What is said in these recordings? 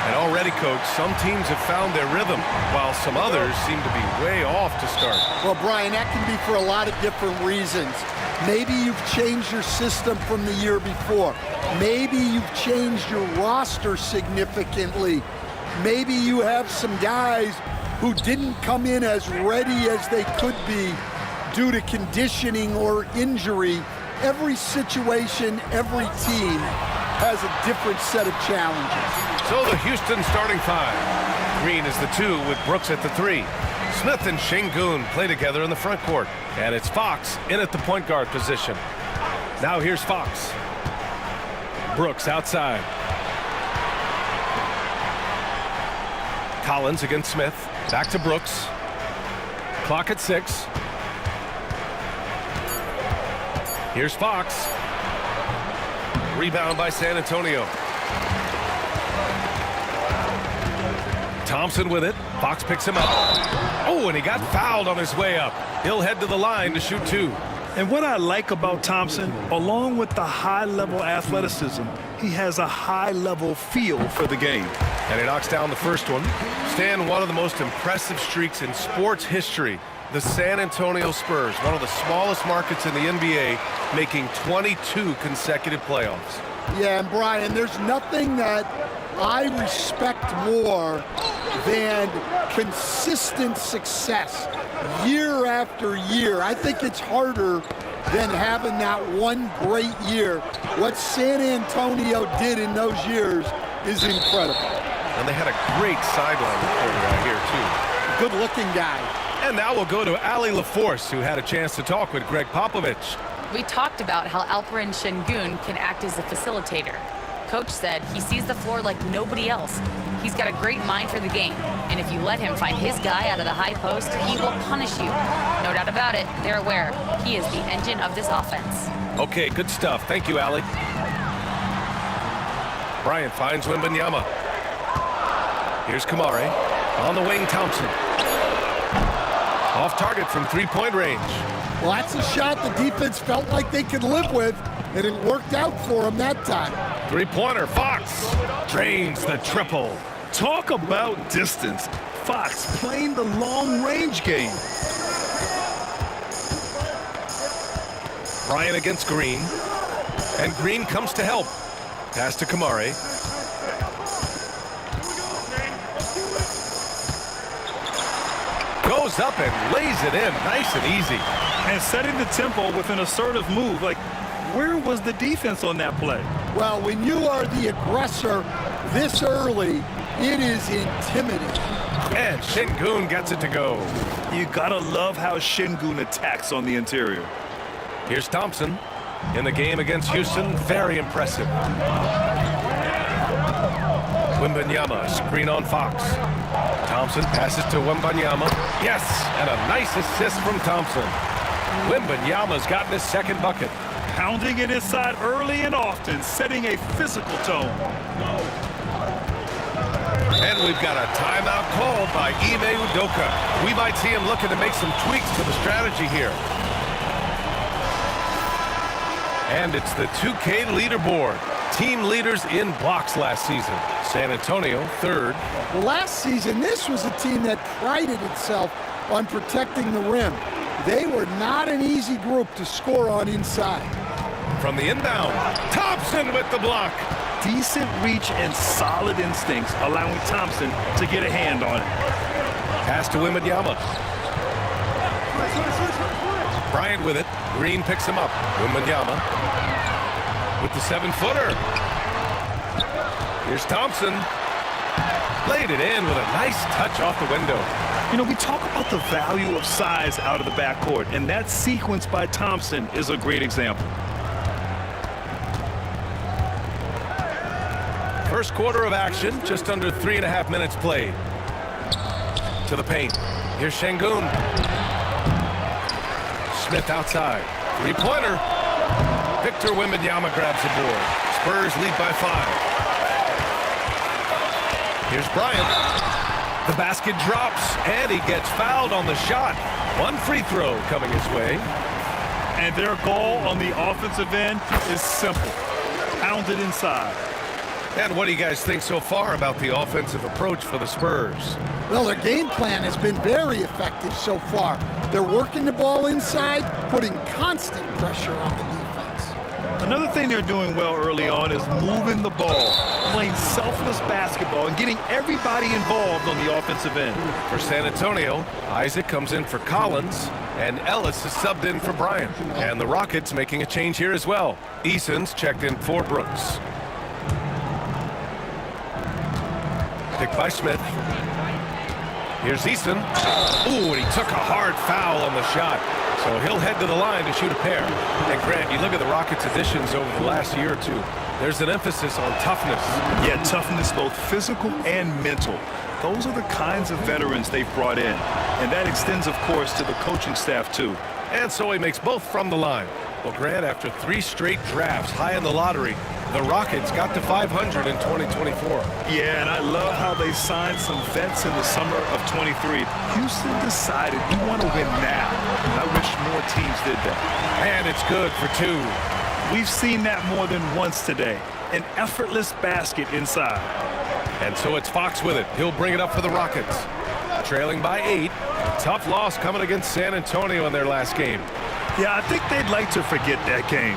And already, Coach, some teams have found their rhythm, while some others seem to be way off to start. Well, Brian, that can be for a lot of different reasons. Maybe you've changed your system from the year before. Maybe you've changed your roster significantly. Maybe you have some guys who didn't come in as ready as they could be due to conditioning or injury. Every situation, every team has a different set of challenges. So the Houston starting five. Green is the 2 with Brooks at the 3. Smith and Şengün play together in the front court. And it's Fox in at the point guard position. Now here's Fox. Brooks outside. Collins against Smith. Back to Brooks. Clock at 6. Here's Fox. Rebound by San Antonio. Thompson with it. Fox picks him up. Oh, and he got fouled on his way up. He'll head to the line to shoot 2. And what I like about Thompson, along with the high-level athleticism, he has a high-level feel for the game. And he knocks down the first one. Stan, one of the most impressive streaks in sports history. The San Antonio Spurs, one of the smallest markets in the NBA, making 22 consecutive playoffs. Yeah, and Brian, there's nothing that I respect more than consistent success year after year. I think it's harder than having that one great year. What San Antonio did in those years is incredible. And they had a great sideline reporter out here, too. Good-looking guy. And now we'll go to Ali LaForce, who had a chance to talk with Greg Popovich. We talked about how Alperen Şengün can act as a facilitator. Coach said he sees the floor like nobody else. He's got a great mind for the game, and if you let him find his guy out of the high post, he will punish you. No doubt about it, they're aware. He is the engine of this offense. Okay, good stuff. Thank you, Ali. Bryant finds Wembanyama. Here's Kamare. On the wing, Thompson. Off target from three-point range. Well, that's a shot the defense felt like they could live with, and it worked out for them that time. Three-pointer, Fox drains the triple. Talk about distance. Fox playing the long-range game. Bryant against Green. And Green comes to help. Pass to Kamare. Goes up and lays it in, nice and easy. And setting the tempo with an assertive move. Like, where was the defense on that play? Well, when you are the aggressor this early, it is intimidating. And Şengün gets it to go. You gotta love how Şengün attacks on the interior. Here's Thompson. In the game against Houston, very impressive. Wembanyama, screen on Fox. Thompson passes to Wembanyama. Yes, and a nice assist from Thompson. Wembanyama's gotten his second bucket. Pounding it inside early and often, setting a physical tone. And we've got a timeout called by Ime Udoka. We might see him looking to make some tweaks to the strategy here. And it's the 2K leaderboard. Team leaders in blocks last season. San Antonio, third. Well, last season, this was a team that prided itself on protecting the rim. They were not an easy group to score on inside. From the inbound, Thompson with the block. Decent reach and solid instincts, allowing Thompson to get a hand on it. Pass to Wembanyama. Bryant with it. Green picks him up. Wembanyama with the 7-footer. Here's Thompson. Laid it in with a nice touch off the window. You know, we talk about the value of size out of the backcourt, and that sequence by Thompson is a great example. First quarter of action, just under 3.5 minutes played. To the paint. Here's Şengün. Smith outside. Three-pointer. Victor Wembanyama grabs the board. Spurs lead by 5. Here's Bryant. The basket drops, and he gets fouled on the shot. One free throw coming his way. And their goal on the offensive end is simple. pounded inside. And what do you guys think so far about the offensive approach for the Spurs? Well, their game plan has been very effective so far. They're working the ball inside, putting constant pressure on the defense. Another thing they're doing well early on is moving the ball, playing selfless basketball, and getting everybody involved on the offensive end. For San Antonio, Isaac comes in for Collins, and Ellis is subbed in for Bryant. And the Rockets making a change here as well. Eason's checked in for Brooks. Picked by Smith. Here's Eason. Ooh, and he took a hard foul on the shot. So he'll head to the line to shoot a pair. And Grant, you look at the Rockets' additions over the last year or two. There's an emphasis on toughness. Yeah, toughness, both physical and mental. Those are the kinds of veterans they've brought in. And that extends, of course, to the coaching staff, too. And so he makes both from the line. Well, Grant, after 3 straight drafts high in the lottery, the Rockets got to 500 in 2024. Yeah, and I love how they signed some vets in the summer of 23. Houston decided we want to win now. I wish more teams did that. And it's good for 2. We've seen that more than once today. An effortless basket inside. And so it's Fox with it. He'll bring it up for the Rockets. Trailing by 8. Tough loss coming against San Antonio in their last game. Yeah, I think they'd like to forget that game.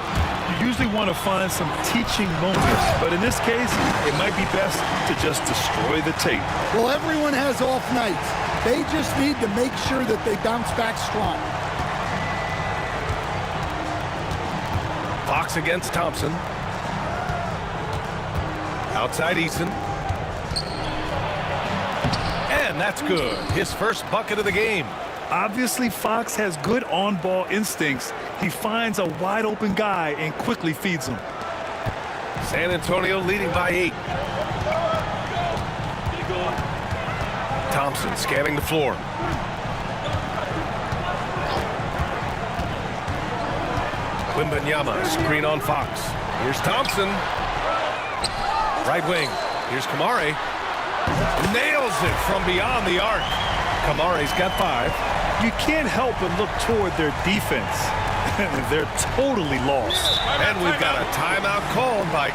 You usually want to find some teaching moments, but in this case, it might be best to just destroy the tape. Well, everyone has off nights. They just need to make sure that they bounce back strong. Fox against Thompson. Outside Eason. And that's good. His first bucket of the game. Obviously, Fox has good on-ball instincts. He finds a wide-open guy and quickly feeds him. San Antonio leading by 8. Thompson scanning the floor. Wembanyama, screen on Fox. Here's Thompson. Right wing. Here's Kamari. Nails it from beyond the arc. Kamari's got 5. You can't help but look toward their defense. They're totally lost. And we've got a timeout called by...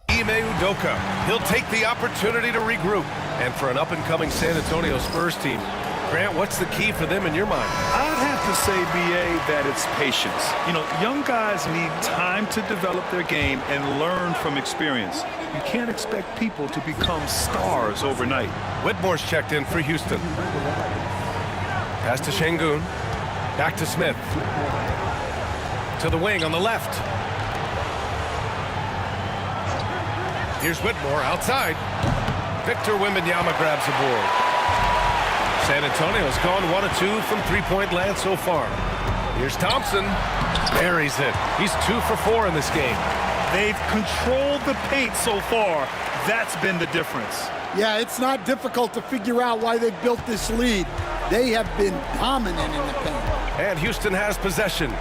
Ime Udoka. He'll take the opportunity to regroup. And for an up-and-coming San Antonio Spurs team, Grant, what's the key for them in your mind? I'd have to say, B.A., that it's patience. You know, young guys need time to develop their game and learn from experience. You can't expect people to become stars overnight. Whitmore's checked in for Houston. Pass to Şengün. Back to Smith. To the wing on the left. Here's Whitmore outside. Victor Wembanyama grabs the board. San Antonio's gone 1 of 2 from three-point land so far. Here's Thompson. Buries it. He's 2 for 4 in this game. They've controlled the paint so far. That's been the difference. Yeah, it's not difficult to figure out why they've built this lead. They have been dominant in the paint. And Houston has possession.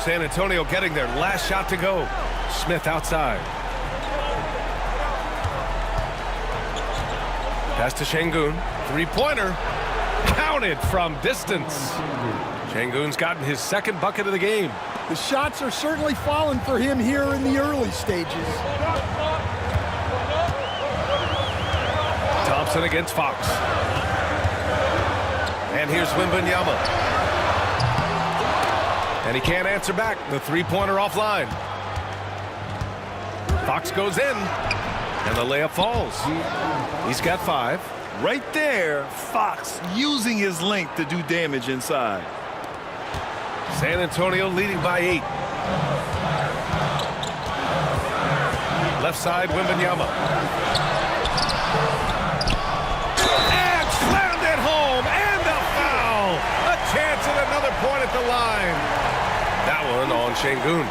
San Antonio getting their last shot to go. Smith outside. Pass to Şengün. Three-pointer. Counted from distance. Şengün's gotten his second bucket of the game. The shots are certainly falling for him here in the early stages. Thompson against Fox. And here's Wembanyama. And he can't answer back. The three-pointer offline. Fox goes in. And the layup falls. He's got 5. Right there, Fox using his length to do damage inside. San Antonio leading by 8. Left side, Wembanyama. And slammed it home, and a foul! A chance at another point at the line. That one on Şengün.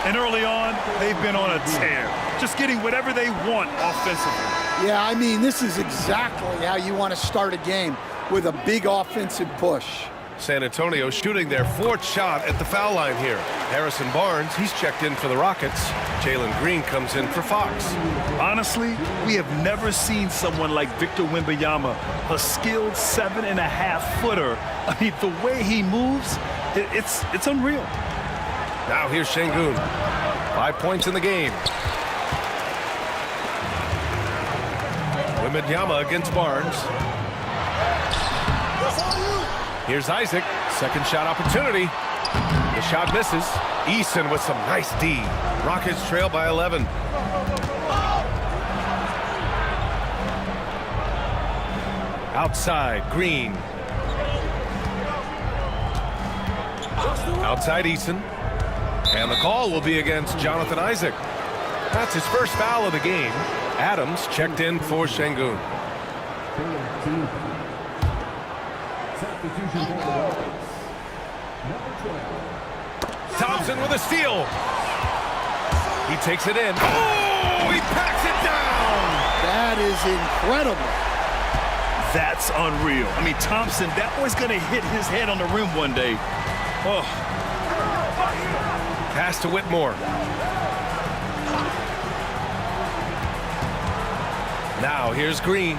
And early on, they've been on a tear, just getting whatever they want offensively. Yeah, I mean, this is exactly how you want to start a game, with a big offensive push. San Antonio shooting their 4th shot at the foul line here. Harrison Barnes, he's checked in for the Rockets. Jalen Green comes in for Fox. Honestly, we have never seen someone like Victor Wembanyama, a skilled 7.5-footer. I mean, the way he moves, it's unreal. Now here's Şengün. 5 points in the game. Wembanyama against Barnes. Here's Isaac. Second shot opportunity. The shot misses. Eason with some nice D. Rockets trail by 11. Outside, Green. Outside, Eason. And the call will be against Jonathan Isaac. That's his first foul of the game. Adams checked in for Şengün. Thompson with a steal. He takes it in. Oh, he packs it down. That is incredible. That's unreal. I mean, Thompson, that boy's going to hit his head on the rim one day. Oh. Pass to Whitmore. Now here's Green.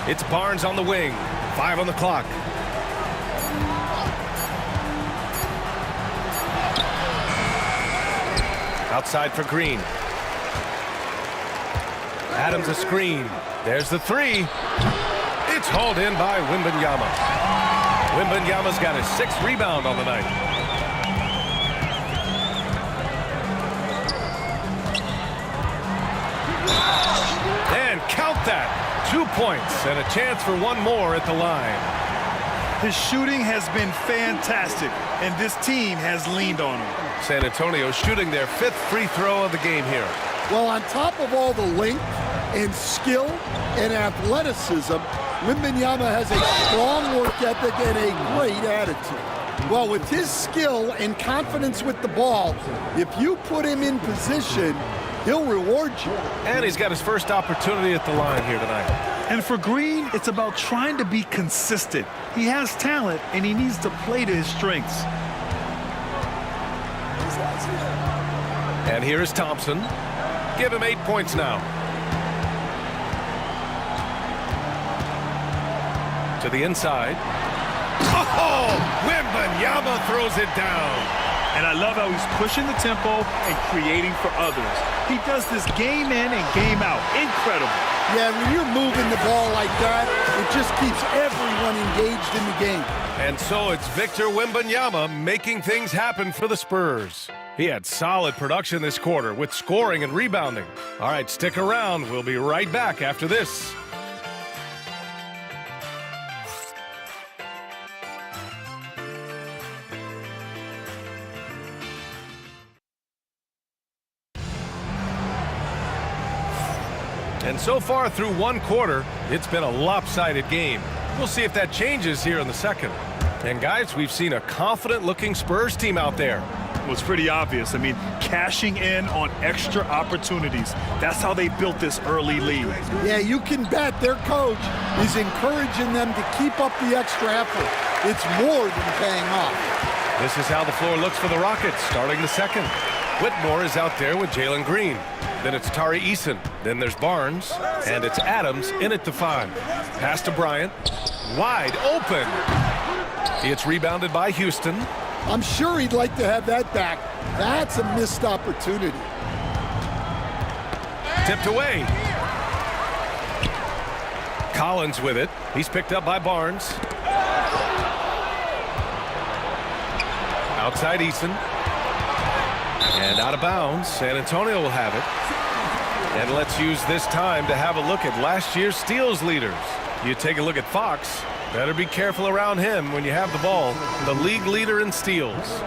It's Barnes on the wing. 5 on the clock. Outside for Green. Adams a screen. There's the 3. It's hauled in by Wembanyama. Wembanyama's got his 6th rebound on the night. And count that. 2 points and a chance for one more at the line. His shooting has been fantastic, and this team has leaned on him. San Antonio shooting their 5th free throw of the game here. Well, on top of all the length and skill and athleticism, Wembanyama has a strong work ethic and a great attitude. Well, with his skill and confidence with the ball, if you put him in position, he'll reward you. And he's got his first opportunity at the line here tonight. And for Green, it's about trying to be consistent. He has talent, and he needs to play to his strengths. And here is Thompson. Give him 8 points now. To the inside. Oh! Wembanyama throws it down. And I love how he's pushing the tempo and creating for others. He does this game in and game out. Incredible. Yeah, when you're moving the ball like that, it just keeps everyone engaged in the game. And so it's Victor Wembanyama making things happen for the Spurs. He had solid production this quarter with scoring and rebounding. All right, stick around. We'll be right back after this. And so far through one quarter, it's been a lopsided game. We'll see if that changes here in the second. And guys, we've seen a confident-looking Spurs team out there. It was pretty obvious. I mean, cashing in on extra opportunities. That's how they built this early lead. Yeah, you can bet their coach is encouraging them to keep up the extra effort. It's more than paying off. This is how the floor looks for the Rockets starting the second. Whitmore is out there with Jalen Green. Then it's Tari Eason. Then there's Barnes. And it's Adams in at the 5. Pass to Bryant. Wide open. It's rebounded by Houston. I'm sure he'd like to have that back. That's a missed opportunity. Tipped away. Collins with it. He's picked up by Barnes. Outside Eason. And out of bounds. San Antonio will have it. And let's use this time to have a look at last year's steals leaders. You take a look at Fox. Better be careful around him when you have the ball. The league leader in steals.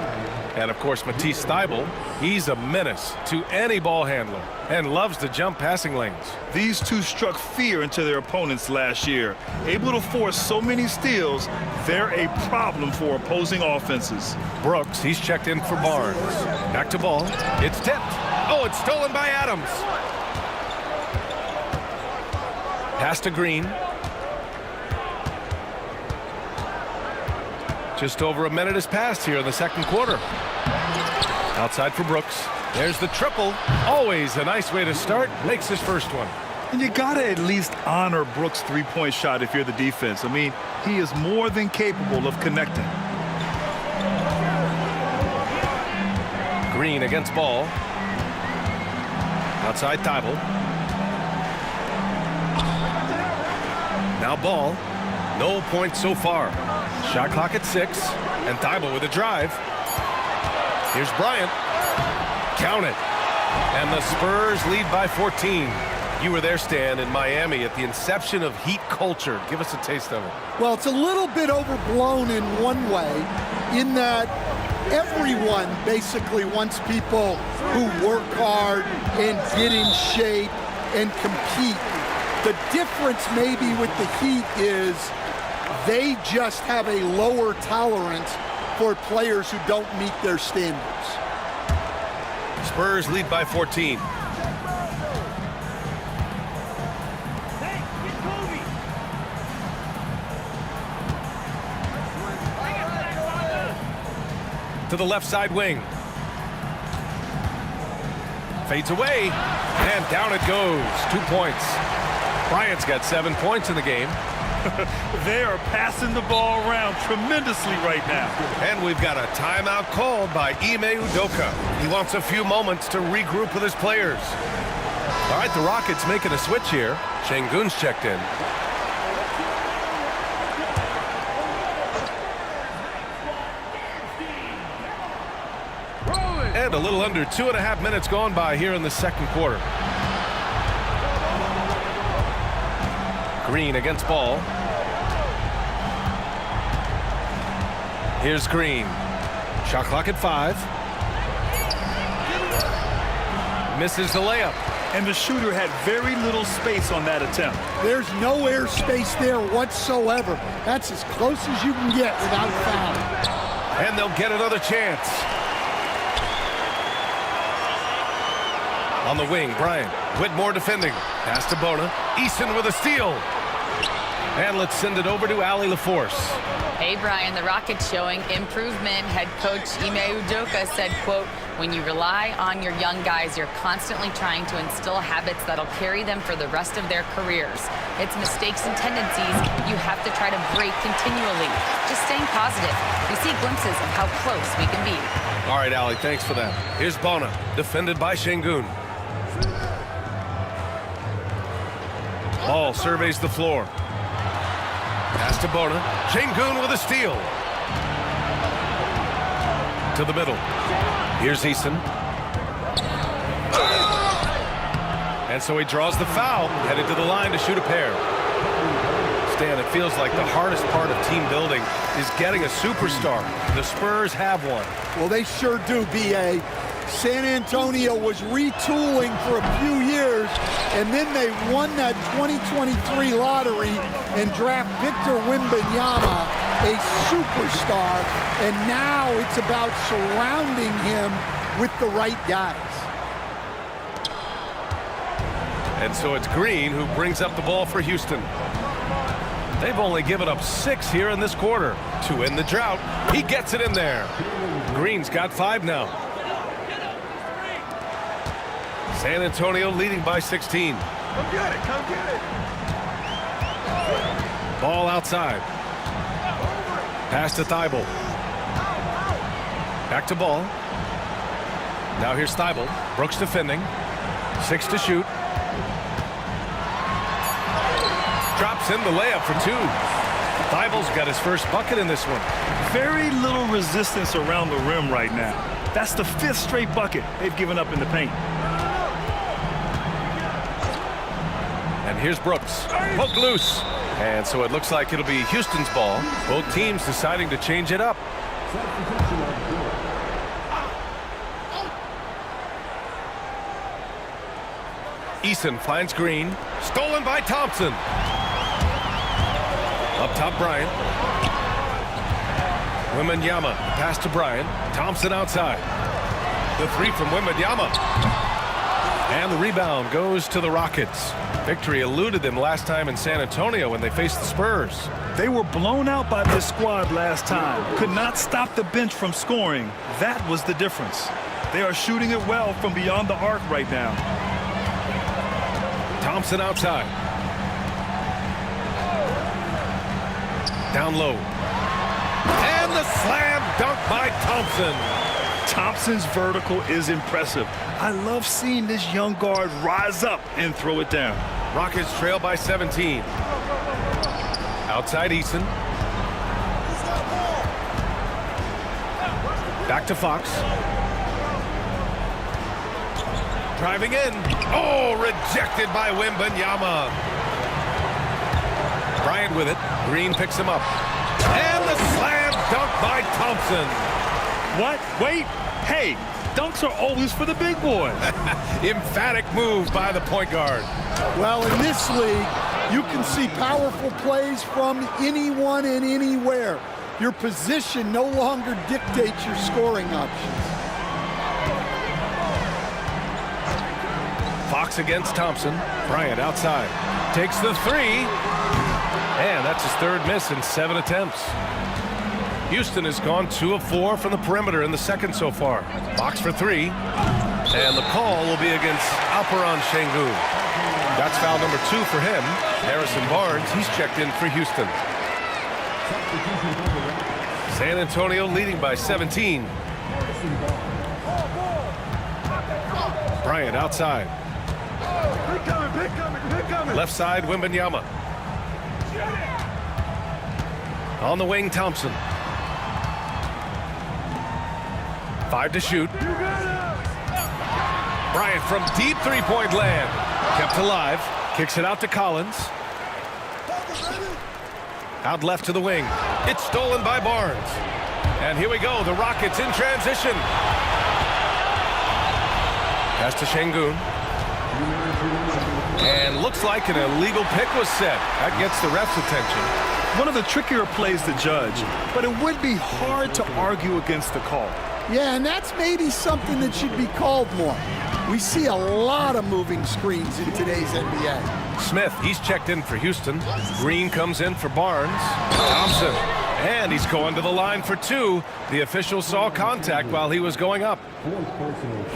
And, of course, Matisse Thybulle, he's a menace to any ball handler and loves to jump passing lanes. These two struck fear into their opponents last year. Able to force so many steals, they're a problem for opposing offenses. Brooks, he's checked in for Barnes. Back to ball. It's tipped. Oh, it's stolen by Adams. Pass to Green. Just over a minute has passed here in the second quarter. Outside for Brooks. There's the triple. Always a nice way to start. Makes his first one. And you got to at least honor Brooks' three-point shot if you're the defense. I mean, he is more than capable of connecting. Green against Ball. Outside Thibault. Now Ball. No points so far. Shot clock at 6. And Thibault with a drive. Here's Bryant. Count it. And the Spurs lead by 14. You were there, Stan, in Miami at the inception of Heat culture. Give us a taste of it. Well, it's a little bit overblown in one way, in that everyone basically wants people who work hard and get in shape and compete. The difference maybe with the Heat is they just have a lower tolerance for players who don't meet their standards. Spurs lead by 14. To the left side wing. Fades away, and down it goes. 2 points. Bryant's got 7 points in the game. They are passing the ball around tremendously right now. And we've got a timeout called by Ime Udoka. He wants a few moments to regroup with his players. All right, the Rockets making a switch here. Şengün's checked in. And a little under 2.5 minutes gone by here in the second quarter. Green against Ball. Here's Green. Shot clock at 5. Misses the layup. And the shooter had very little space on that attempt. There's no air space there whatsoever. That's as close as you can get without fouling. And they'll get another chance. On the wing, Bryant. Whitmore defending. Pass to Bona. Eason with a steal. And let's send it over to Allie LaForce. Hey, Brian, the Rockets showing improvement. Head coach Ime Udoka said, quote, when you rely on your young guys, you're constantly trying to instill habits that'll carry them for the rest of their careers. It's mistakes and tendencies you have to try to break continually. Just staying positive. We see glimpses of how close we can be. All right, Allie, thanks for that. Here's Bona, defended by Şengün. Ball surveys the floor. Pass to Bona. Şengün with a steal. To the middle. Here's Eason. And so he draws the foul, headed to the line to shoot a pair. Stan, it feels like the hardest part of team building is getting a superstar. The Spurs have one. Well, they sure do, B.A. San Antonio was retooling for a few years, and then they won that 2023 lottery and draft Victor Wembanyama, a superstar, and now it's about surrounding him with the right guys. And so it's Green who brings up the ball for Houston. They've only given up 6 here in this quarter. To end the drought, he gets it in there. Green's got 5 now. San Antonio leading by 16. Come get it, come get it. Ball outside. Pass to Thibault. Back to Ball. Now here's Thibault. Brooks defending. 6 to shoot. Drops in the layup for 2. Thibault's got his first bucket in this one. Very little resistance around the rim right now. That's the 5th straight bucket they've given up in the paint. And here's Brooks. Poked loose. And so it looks like it'll be Houston's ball. Both teams deciding to change it up. Eason finds Green. Stolen by Thompson. Up top, Bryant. Wembanyama. Pass to Bryant. Thompson outside. The 3 from Wembanyama. And the rebound goes to the Rockets. Victory eluded them last time in San Antonio when they faced the Spurs. They were blown out by this squad last time. Could not stop the bench from scoring. That was the difference. They are shooting it well from beyond the arc right now. Thompson outside. Down low. And the slam dunk by Thompson. Thompson's vertical is impressive. I love seeing this young guard rise up and throw it down. Rockets trail by 17. Outside Eason. Back to Fox. Driving in. Oh, rejected by Wembanyama. Bryant with it. Green picks him up. And the slam dunk by Thompson. What? Wait. Hey, dunks are always for the big boy. Emphatic move by the point guard. Well, in this league, you can see powerful plays from anyone and anywhere. Your position no longer dictates your scoring options. Fox against Thompson. Bryant outside. Takes the three. And that's his third miss in 7 attempts. Houston has gone 2 of 4 from the perimeter in the second so far. Fox for 3. And the call will be against Alperen Şengün. That's foul number 2 for him. Harrison Barnes, he's checked in for Houston. San Antonio leading by 17. Bryant outside. Left side, Wembanyama. On the wing, Thompson. 5 to shoot. Bryant from deep three-point land. Kept alive. Kicks it out to Collins. Out left to the wing. It's stolen by Barnes. And here we go. The Rockets in transition. Pass to Şengün. And looks like an illegal pick was set. That gets the ref's attention. One of the trickier plays to judge, but it would be hard to argue against the call. Yeah, and that's maybe something that should be called more. We see a lot of moving screens in today's NBA. Smith, he's checked in for Houston. Green comes in for Barnes. Thompson, and he's going to the line for 2. The official saw contact while he was going up.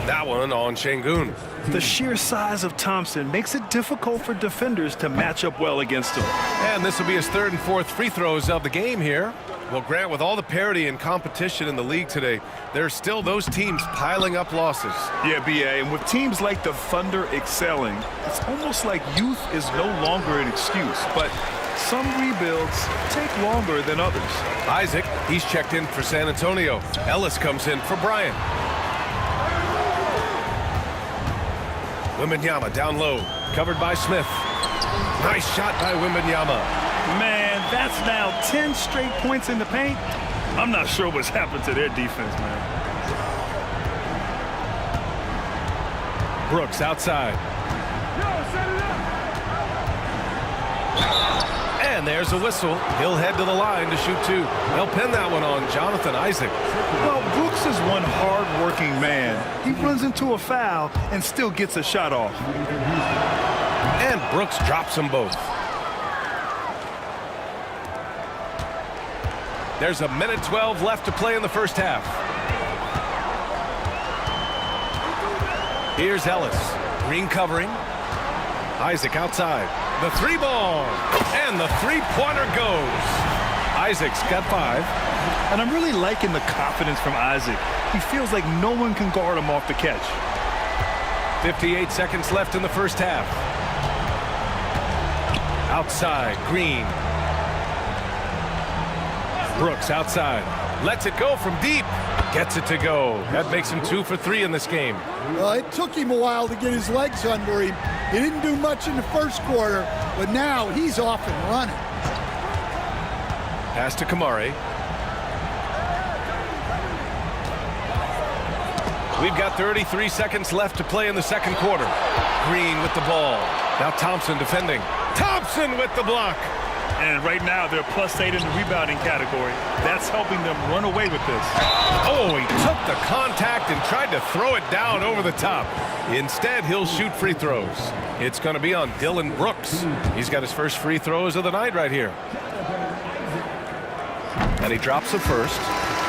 That one on Şengün. The sheer size of Thompson makes it difficult for defenders to match up well against him. And this will be his 3rd and 4th free throws of the game here. Well, Grant, with all the parity and competition in the league today, there's still those teams piling up losses. Yeah, B.A., and with teams like the Thunder excelling, it's almost like youth is no longer an excuse. But some rebuilds take longer than others. Isaac, he's checked in for San Antonio. Ellis comes in for Bryant. Wembanyama down low, covered by Smith. Nice shot by Wembanyama. Man, that's now 10 straight points in the paint. I'm not sure what's happened to their defense, man. Brooks outside. And there's a whistle. He'll head to the line to shoot 2. They'll pin that one on Jonathan Isaac. Well, Brooks is one hard-working man. He runs into a foul and still gets a shot off. And Brooks drops them both. There's a minute 12 left to play in the first half. Here's Ellis. Green covering. Isaac outside. The 3-ball. And the 3-pointer goes. Isaac's got 5. And I'm really liking the confidence from Isaac. He feels like no one can guard him off the catch. 58 seconds left in the first half. Outside, Green. Brooks outside. Lets it go from deep. Gets it to go. That makes him 2 for 3 in this game. Well, it took him a while to get his legs under him. He didn't do much in the first quarter, but now he's off and running. Pass to Kamari. We've got 33 seconds left to play in the second quarter. Green with the ball. Now Thompson defending. Thompson with the block. And right now, they're +8 in the rebounding category. That's helping them run away with this. Oh, he took the contact and tried to throw it down over the top. Instead, he'll shoot free throws. It's going to be on Dylan Brooks. He's got his first free throws of the night right here. And he drops a first.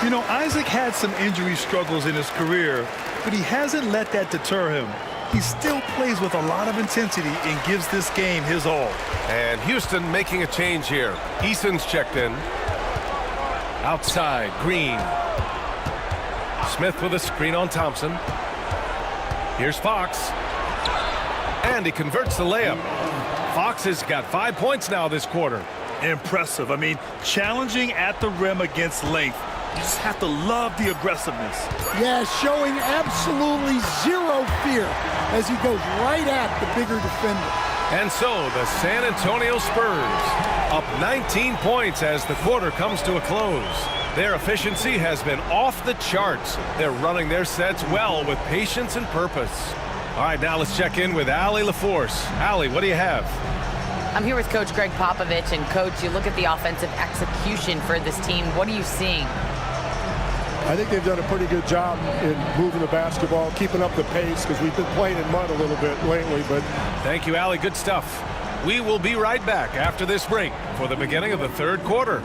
You know, Isaac had some injury struggles in his career, but he hasn't let that deter him. He still plays with a lot of intensity and gives this game his all. And Houston making a change here. Eason's checked in. Outside, Green. Smith with a screen on Thompson. Here's Fox. And he converts the layup. Fox has got 5 points now this quarter. Impressive. I mean, challenging at the rim against length. You just have to love the aggressiveness. Yeah, showing absolutely zero fear as he goes right at the bigger defender. And so the San Antonio Spurs up 19 points as the quarter comes to a close. Their efficiency has been off the charts. They're running their sets well with patience and purpose. All right, now let's check in with Allie LaForce. Allie, what do you have? I'm here with Coach Greg Popovich. And, Coach, you look at the offensive execution for this team. What are you seeing? I think they've done a pretty good job in moving the basketball, keeping up the pace, because we've been playing in mud a little bit lately. But Thank you, Allie. Good stuff. We will be right back after this break for the beginning of the third quarter.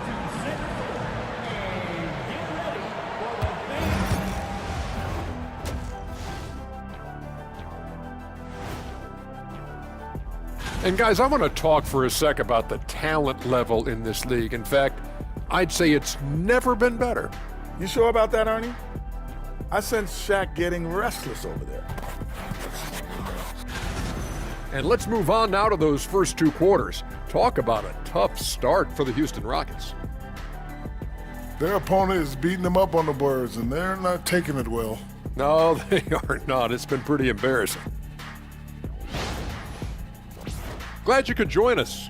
And guys, I want to talk for a sec about the talent level in this league. In fact, I'd say it's never been better. You sure about that, Ernie? I sense Shaq getting restless over there. And let's move on now to those first two quarters. Talk about a tough start for the Houston Rockets. Their opponent is beating them up on the boards, and they're not taking it well. No, they are not. It's been pretty embarrassing. Glad you could join us.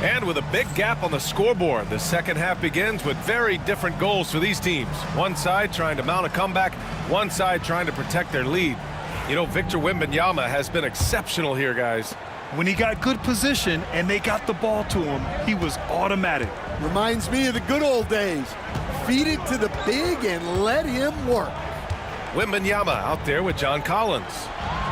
And with a big gap on the scoreboard, the second half begins with very different goals for these teams. One side trying to mount a comeback, one side trying to protect their lead. You know, Victor Wembanyama has been exceptional here, guys. When he got good position and they got the ball to him, he was automatic. Reminds me of the good old days. Feed it to the big and let him work. Wembanyama out there with John Collins.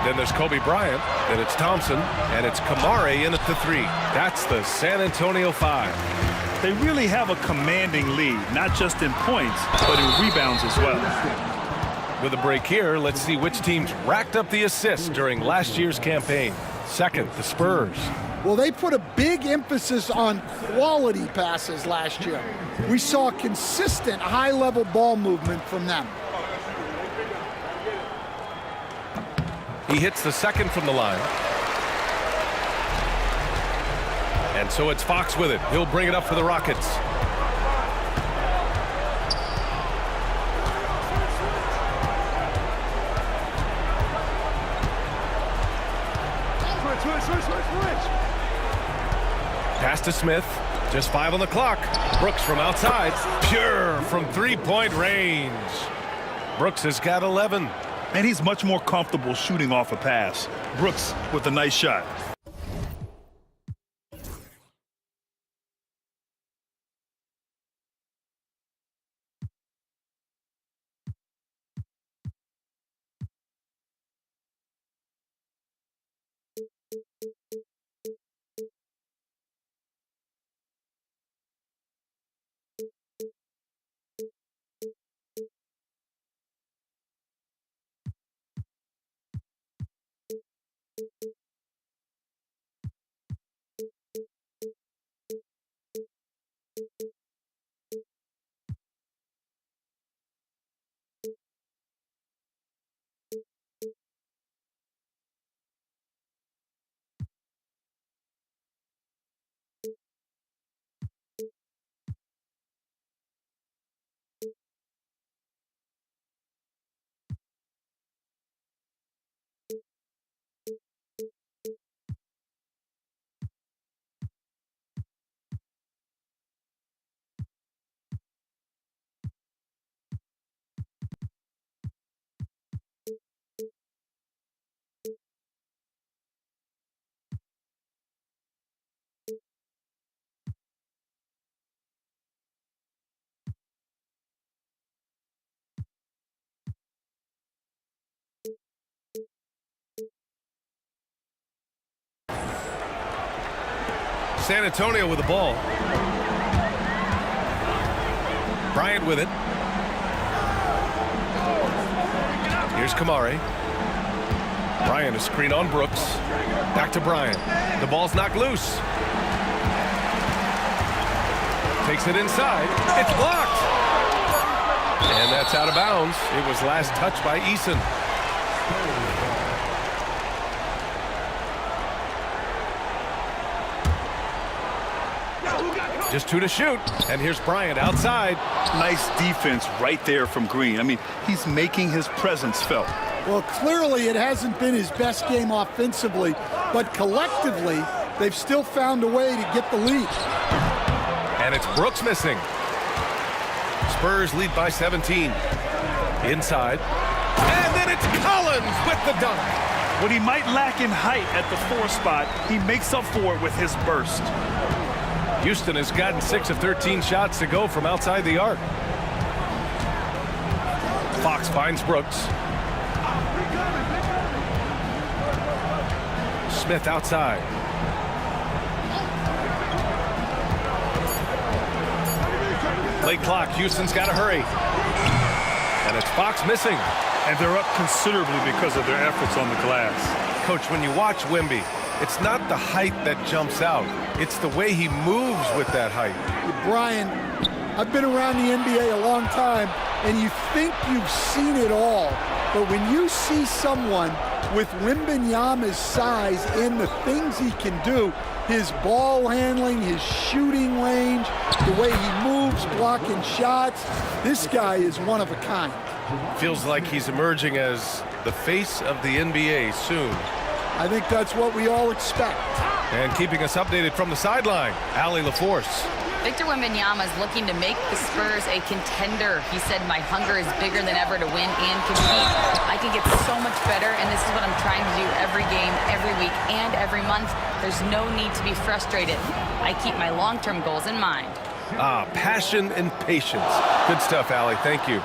Then there's Kobe Bryant, then it's Thompson, and it's Kamari in at the three. That's the San Antonio 5. They really have a commanding lead, not just in points, but in rebounds as well. With a break here, let's see which teams racked up the assists during last year's campaign. Second, the Spurs. Well, they put a big emphasis on quality passes last year. We saw consistent high-level ball movement from them. He hits the second from the line. And so it's Fox with it. He'll bring it up for the Rockets. Pass to Smith. Just 5 on the clock. Brooks from outside. Pure from three-point range. Brooks has got 11. And he's much more comfortable shooting off a pass. Brooks with a nice shot. San Antonio with the ball. Bryant with it. Here's Kamari. Bryant, a screen on Brooks. Back to Bryant. The ball's knocked loose. Takes it inside. It's blocked. And that's out of bounds. It was last touched by Eason. Just 2 to shoot. And here's Bryant outside. Nice defense right there from Green. I mean, he's making his presence felt. Well, clearly it hasn't been his best game offensively, but collectively, they've still found a way to get the lead. And it's Brooks missing. Spurs lead by 17. Inside. And then it's Collins with the dunk. What he might lack in height at the 4 spot, he makes up for it with his burst. Houston has gotten 6 of 13 shots to go from outside the arc. Fox finds Brooks. Smith outside. Late clock. Houston's got to hurry. And it's Fox missing. And they're up considerably because of their efforts on the glass. Coach, when you watch Wemby, it's not the height that jumps out. It's the way he moves with that height. Brian, I've been around the NBA a long time, and you think you've seen it all. But when you see someone with Wembanyama's size and the things he can do, his ball handling, his shooting range, the way he moves, blocking shots, this guy is one of a kind. Feels like he's emerging as the face of the NBA soon. I think that's what we all expect. And keeping us updated from the sideline, Allie LaForce. Victor Wembanyama is looking to make the Spurs a contender. He said, my hunger is bigger than ever to win and compete. I can get so much better, and this is what I'm trying to do every game, every week, and every month. There's no need to be frustrated. I keep my long-term goals in mind. Passion and patience. Good stuff, Allie. Thank you.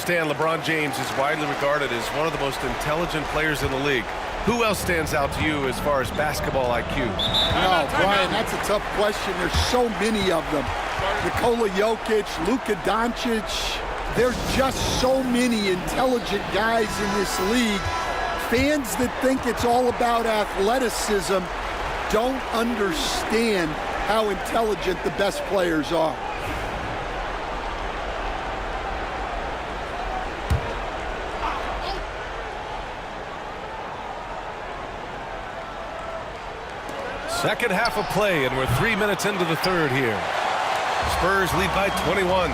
LeBron James is widely regarded as one of the most intelligent players in the league. Who else stands out to you as far as basketball IQ? No, Brian, that's a tough question. There's so many of them. Nikola Jokic, Luka Doncic. There's just so many intelligent guys in this league. Fans that think it's all about athleticism don't understand how intelligent the best players are. Second half of play, and we're 3 minutes into the third here. Spurs lead by 21.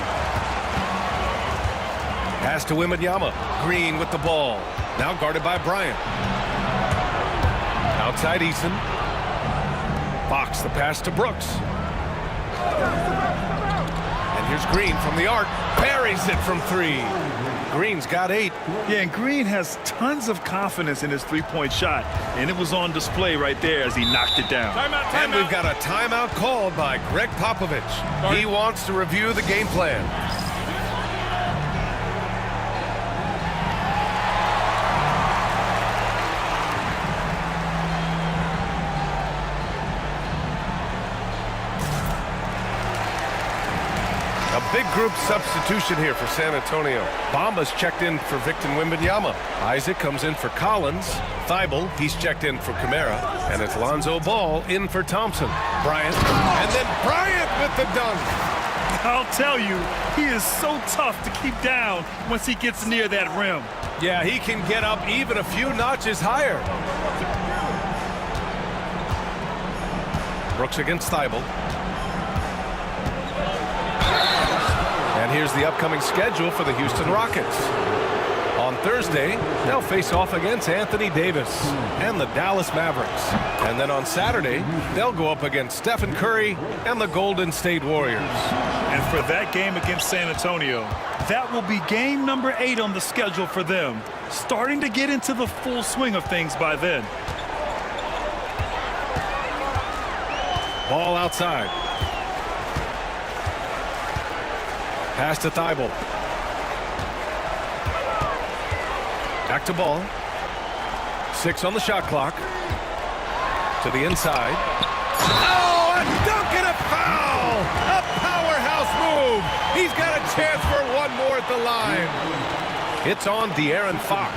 Pass to Wembanyama. Green with the ball. Now guarded by Bryant. Outside Eason. Fox the pass to Brooks. And here's Green from the arc. Parries it from 3. Green's got 8. Yeah, and Green has tons of confidence in his three-point shot, and it was on display right there as he knocked it down. And we've got a timeout called by Greg Popovich. He wants to review the game plan. Big group substitution here for San Antonio. Bamba's checked in for Victor Wembanyama. Isaac comes in for Collins. Thibault, he's checked in for Kamara. And it's Lonzo Ball in for Thompson. Bryant, and then Bryant with the dunk. I'll tell you, he is so tough to keep down once he gets near that rim. Yeah, he can get up even a few notches higher. Brooks against Thibault. And here's the upcoming schedule for the Houston Rockets. On Thursday, they'll face off against Anthony Davis and the Dallas Mavericks. And then on Saturday, they'll go up against Stephen Curry and the Golden State Warriors. And for that game against San Antonio, that will be game number 8 on the schedule for them, starting to get into the full swing of things by then. Ball outside. Pass to Thibault. Back to ball. 6 on the shot clock. To the inside. Oh, a dunk and a foul! A powerhouse move! He's got a chance for one more at the line. It's on De'Aaron Fox.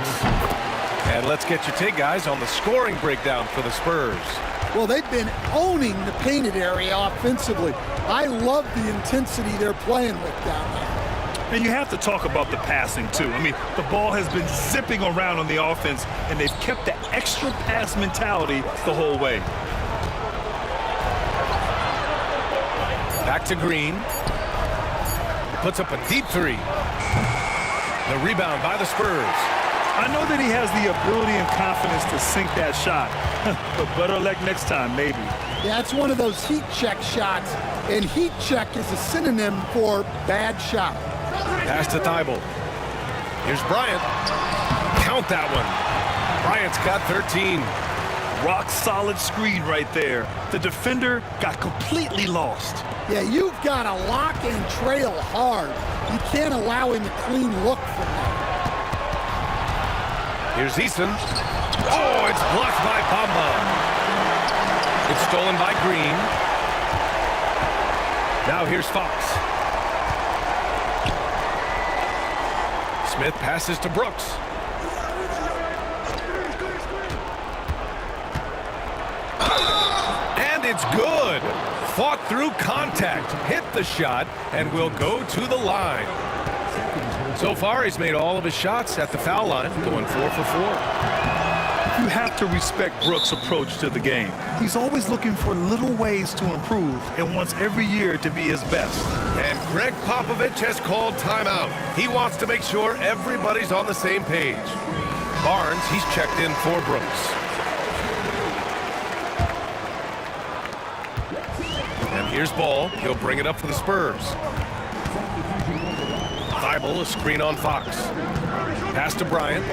And let's get your take, guys, on the scoring breakdown for the Spurs. Well, they've been owning the painted area offensively. I love the intensity they're playing with down there. And you have to talk about the passing, too. I mean, the ball has been zipping around on the offense, and they've kept the extra pass mentality the whole way. Back to Green. Puts up a deep 3. The rebound by the Spurs. I know that he has the ability and confidence to sink that shot, but better luck next time, maybe. Yeah, it's one of those heat check shots, and heat check is a synonym for bad shot. Pass to Thibault. Here's Bryant. Count that one. Bryant's got 13. Rock solid screen right there. The defender got completely lost. Yeah, you've got to lock and trail hard. You can't allow him a clean look from that. Here's Eason. Oh, it's blocked by Bamba. It's stolen by Green. Now here's Fox. Smith passes to Brooks. And it's good. Fought through contact, hit the shot, and will go to the line. So far, he's made all of his shots at the foul line, going 4 for 4. You have to respect Brooks' approach to the game. He's always looking for little ways to improve and wants every year to be his best. And Greg Popovich has called timeout. He wants to make sure everybody's on the same page. Barnes, he's checked in for Brooks. And here's Ball. He'll bring it up for the Spurs. Thibault, a screen on Fox. Pass to Bryant.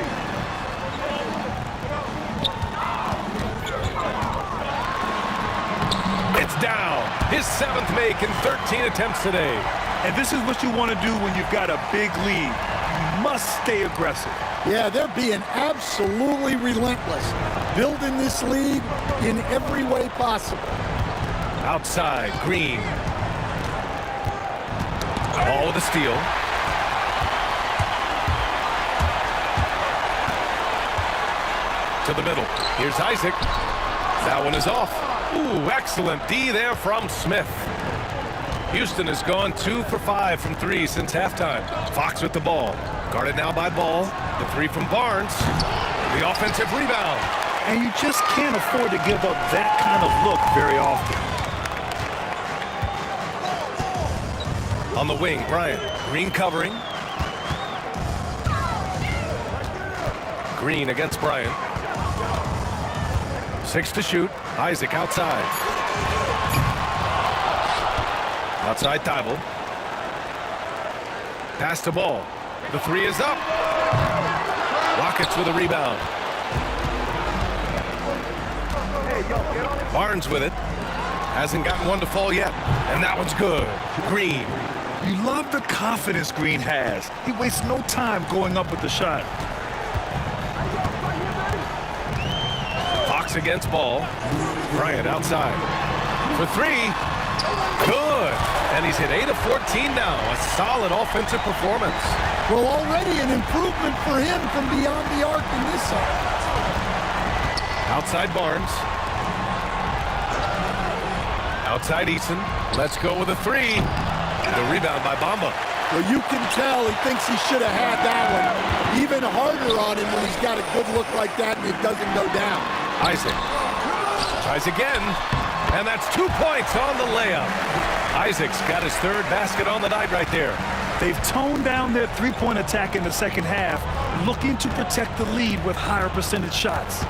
It's down. His 7th make in 13 attempts today. And this is what you want to do when you've got a big lead. You must stay aggressive. Yeah, they're being absolutely relentless, building this lead in every way possible. Outside, Green. Ball with a steal. To the middle. Here's Isaac. That one is off. Ooh, excellent D there from Smith. Houston has gone 2 for 5 from 3 since halftime. Fox with the ball. Guarded now by Ball. The 3 from Barnes. The offensive rebound. And you just can't afford to give up that kind of look very often. On the wing, Bryant. Green covering. Green against Bryant. 6 to shoot. Isaac outside. Outside Thibault. Pass to Ball. The 3 is up. Rockets with a rebound. Barnes with it. Hasn't gotten one to fall yet. And that one's good. Green. You love the confidence Green has. He wastes no time going up with the shot. Fox against Ball. Bryant outside. For 3. Good. And he's hit 8 of 14 now. A solid offensive performance. Well, already an improvement for him from beyond the arc in this side. Outside Barnes. Outside Eason. Let's go with a 3. The rebound by Bamba. Well, you can tell he thinks he should have had that one. Even harder on him when he's got a good look like that and it doesn't go down. Isaac tries again, and that's 2 points on the layup. Isaac's got his 3rd basket on the night right there. They've toned down their three-point attack in the second half, looking to protect the lead with higher percentage shots.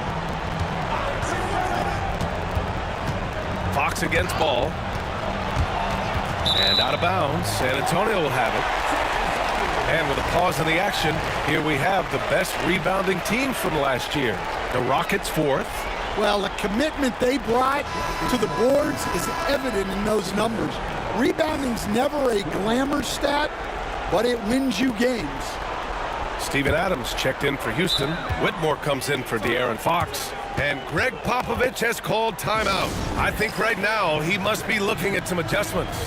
Fox against Ball. And out of bounds. San Antonio will have it. And with a pause in the action, here we have the best rebounding teams from last year. The Rockets 4th. Well, the commitment they brought to the boards is evident in those numbers. Rebounding's never a glamour stat, but it wins you games. Steven Adams checked in for Houston. Whitmore comes in for De'Aaron Fox. And Greg Popovich has called timeout. I think right now he must be looking at some adjustments.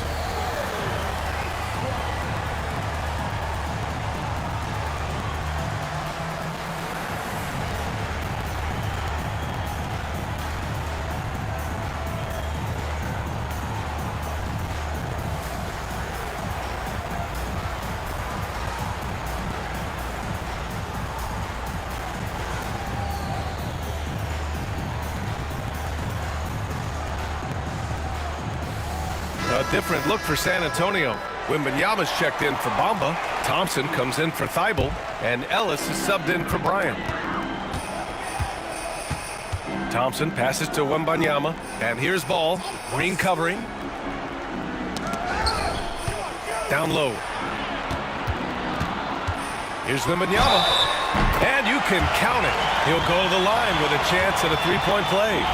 A different look for San Antonio. Wembanyama's checked in for Bamba. Thompson comes in for Thibault. And Ellis is subbed in for Bryant. Thompson passes to Wembanyama. And here's Ball. Green covering. Down low. Here's Wembanyama. And you can count it. He'll go to the line with a chance at a three-point play.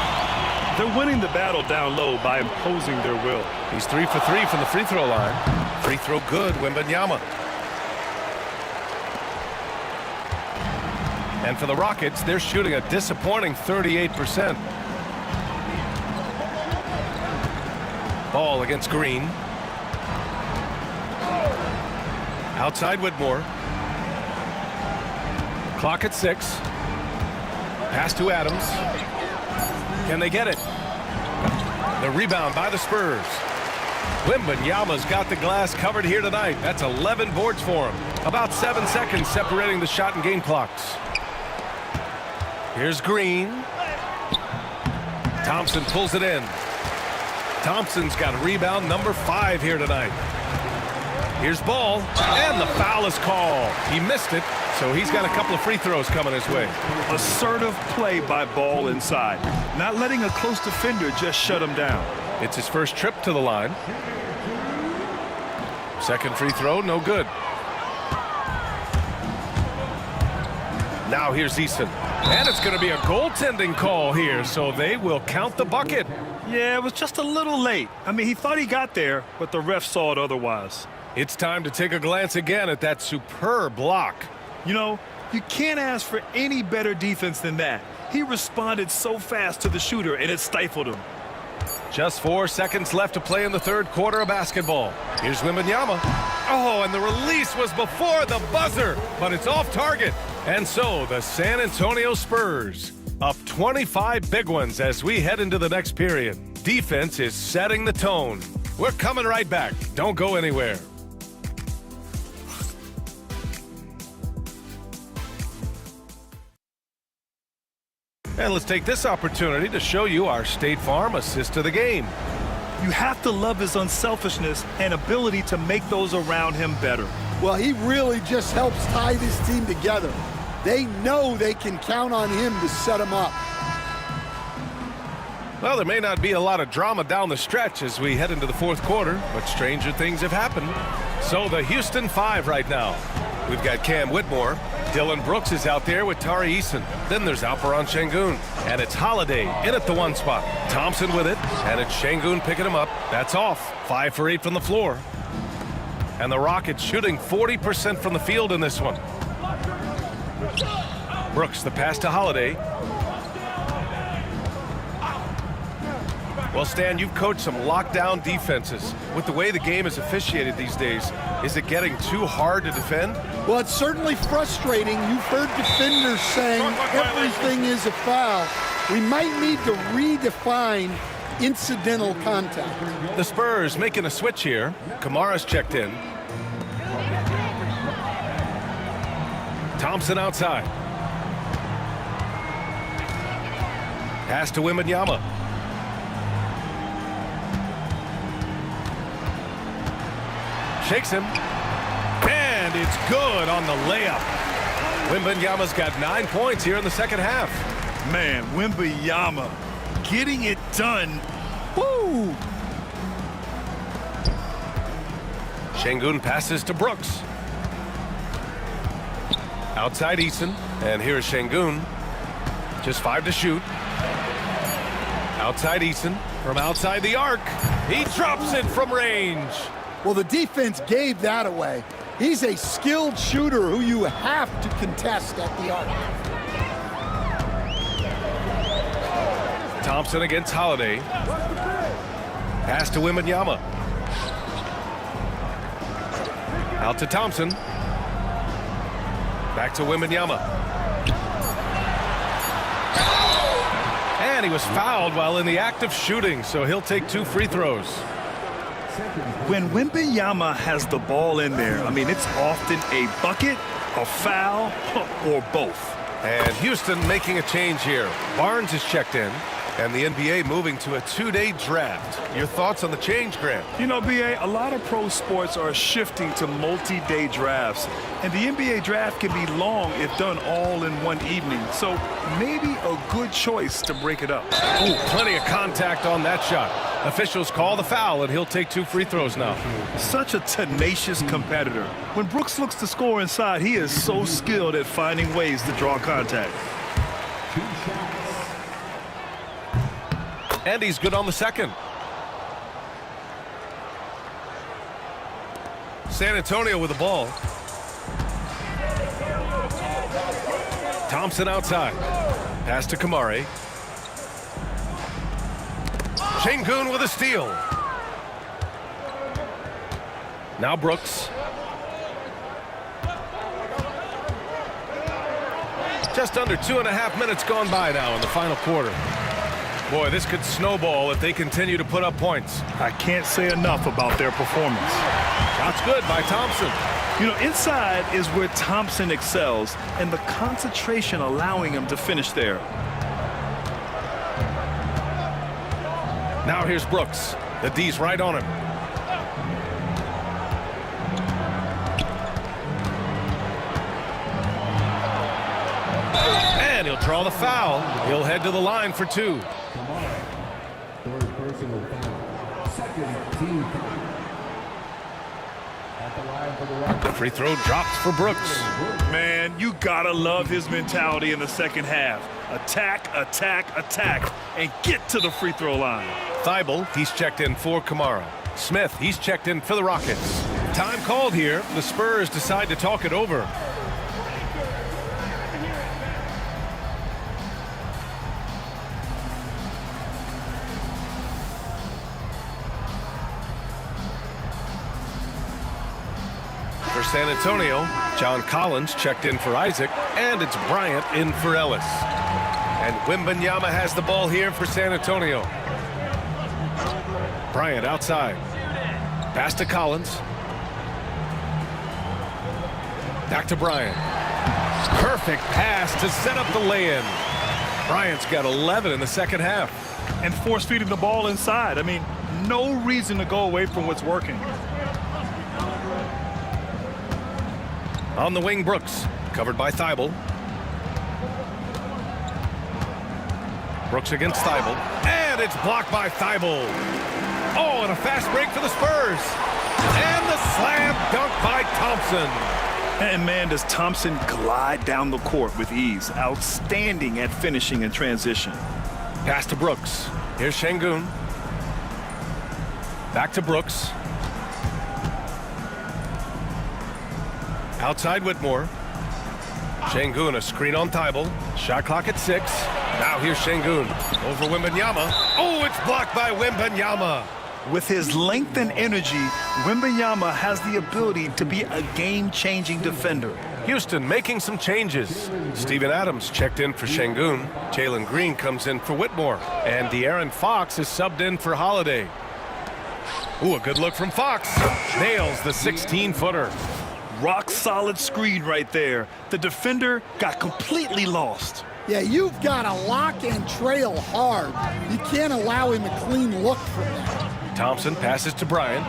They're winning the battle down low by imposing their will. He's 3 for 3 from the free throw line. Free throw good, Wembanyama. And for the Rockets, they're shooting a disappointing 38%. Ball against Green. Outside Whitmore. Clock at 6. Pass to Adams. Can they get it? The rebound by the Spurs. Wembanyama's got the glass covered here tonight. That's 11 boards for him. About 7 seconds separating the shot and game clocks. Here's Green. Thompson pulls it in. Thompson's got rebound number 5 here tonight. Here's Ball, and the foul is called. He missed it, so he's got a couple of free throws coming his way. Assertive play by Ball inside. Not letting a close defender just shut him down. It's his first trip to the line. Second free throw, no good. Now here's Eason. And it's going to be a goaltending call here, so they will count the bucket. Yeah, it was just a little late. I mean, he thought he got there, but the ref saw it otherwise. It's time to take a glance again at that superb block. You know, you can't ask for any better defense than that. He responded so fast to the shooter, and it stifled him. Just 4 seconds left to play in the third quarter of basketball. Here's Wembanyama. Oh, and the release was before the buzzer, but it's off target. And so the San Antonio Spurs up 25 big ones as we head into the next period. Defense is setting the tone. We're coming right back. Don't go anywhere. And let's take this opportunity to show you our State Farm assist to the game. You have to love his unselfishness and ability to make those around him better. Well, he really just helps tie this team together. They know they can count on him to set them up. Well, there may not be a lot of drama down the stretch as we head into the fourth quarter, but stranger things have happened. So the Houston 5 right now. We've got Cam Whitmore. Dylan Brooks is out there with Tari Eason. Then there's Alperen Şengün. And it's Holiday in at the 1 spot. Thompson with it. And it's Şengün picking him up. That's off. 5 for 8 from the floor. And the Rockets shooting 40% from the field in this one. Brooks, the pass to Holiday. Well, Stan, you've coached some lockdown defenses. With the way the game is officiated these days, is it getting too hard to defend? Well, it's certainly frustrating. You've heard defenders saying everything is a foul. We might need to redefine incidental contact. The Spurs making a switch here. Kamara's checked in. Thompson outside. Pass to Wembanyama. Shakes him. And it's good on the layup. Wembanyama's got 9 points here in the second half. Man, Wembanyama getting it done. Woo! Şengün passes to Brooks. Outside Eason. And here's Şengün. Just 5 to shoot. Outside Eason. From outside the arc. He drops it from range. Well, the defense gave that away. He's a skilled shooter who you have to contest at the arc. Thompson against Holiday. Pass to Wembanyama. Out to Thompson. Back to Wembanyama. And he was fouled while in the act of shooting, so he'll take 2 free throws. When Wembanyama has the ball in there, I mean, it's often a bucket, a foul, or both. And Houston making a change here. Barnes is checked in, and the NBA moving to a 2-day draft. Your thoughts on the change, Grant? You know, BA, a lot of pro sports are shifting to multi-day drafts, and the NBA draft can be long if done all in one evening. So maybe a good choice to break it up. Ooh, plenty of contact on that shot. Officials call the foul, and he'll take 2 free throws now. Such a tenacious competitor. When Brooks looks to score inside, he is so skilled at finding ways to draw contact. And he's good on the second. San Antonio with the ball. Thompson outside. Pass to Kamari. Şengün with a steal. Now Brooks. Just under 2.5 minutes gone by now in the final quarter. Boy, this could snowball if they continue to put up points. I can't say enough about their performance. Shot's good by Thompson. You know, inside is where Thompson excels, and the concentration allowing him to finish there. Now here's Brooks. The D's right on him. And he'll draw the foul. He'll head to the line for 2. Third personal foul. Second team foul. At the line for the Rockets. Free throw drops for Brooks. Man, you gotta love his mentality in the second half. Attack, attack, attack, and get to the free throw line. Thibault, he's checked in for Kamara. Smith, he's checked in for the Rockets. Time called here. The Spurs decide to talk it over. For San Antonio, John Collins checked in for Isaac, and it's Bryant in for Ellis. And Wembanyama has the ball here for San Antonio. Bryant outside. Pass to Collins. Back to Bryant. Perfect pass to set up the lay-in. Bryant's got 11 in the second half. And force-feeding the ball inside. I mean, no reason to go away from what's working. On the wing, Brooks. Covered by Thibault. Brooks against Thibault. And it's blocked by Thibault. Oh, and a fast break for the Spurs. And the slam dunk by Thompson. And man, does Thompson glide down the court with ease. Outstanding at finishing in transition. Pass to Brooks. Here's Şengün. Back to Brooks. Outside Whitmore. Şengün, a screen on Thibault. Shot clock at 6. Now here's Şengün. Over Wembanyama. Oh, it's blocked by Wembanyama. With his length and energy, Wembanyama has the ability to be a game-changing defender. Houston making some changes. Steven Adams checked in for Şengün. Jalen Green comes in for Whitmore. And De'Aaron Fox is subbed in for Holiday. Ooh, a good look from Fox. Nails the 16-footer. Rock-solid screen right there. The defender got completely lost. Yeah, you've got to lock and trail hard. You can't allow him a clean look from that. Thompson passes to Bryant.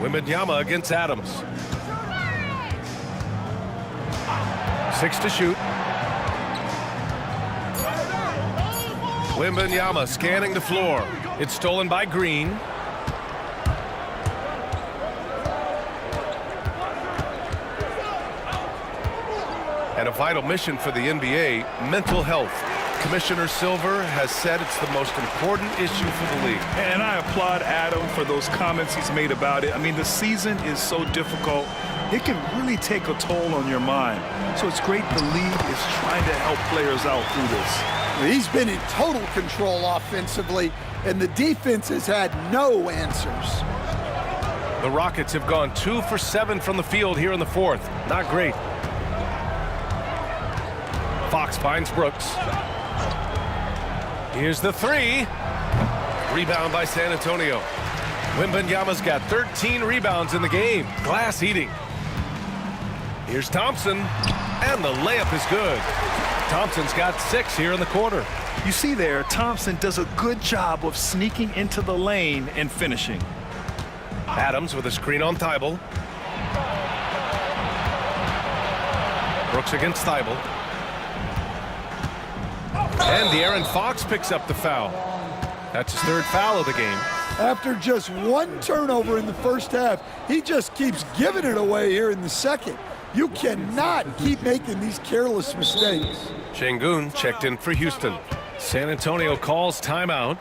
Wembanyama against Adams. 6 to shoot. Wembanyama scanning the floor. It's stolen by Green. And a vital mission for the NBA, mental health. Commissioner Silver has said it's the most important issue for the league. And I applaud Adam for those comments he's made about it. I mean, the season is so difficult. It can really take a toll on your mind. So it's great the league is trying to help players out through this. He's been in total control offensively, and the defense has had no answers. The Rockets have gone 2 for 7 from the field here in the fourth. Not great. Fox finds Brooks. Here's the three. Rebound by San Antonio. Wembanyama's got 13 rebounds in the game. Glass eating. Here's Thompson, and the layup is good. Thompson's got 6 here in the quarter. You see there, Thompson does a good job of sneaking into the lane and finishing. Adams with a screen on Thibault. Brooks against Thibault. And De'Aaron Fox picks up the foul. That's his 3rd foul of the game. After just 1 turnover in the first half, he just keeps giving it away here in the second. You cannot keep making these careless mistakes. Şengün checked in for Houston. San Antonio calls timeout.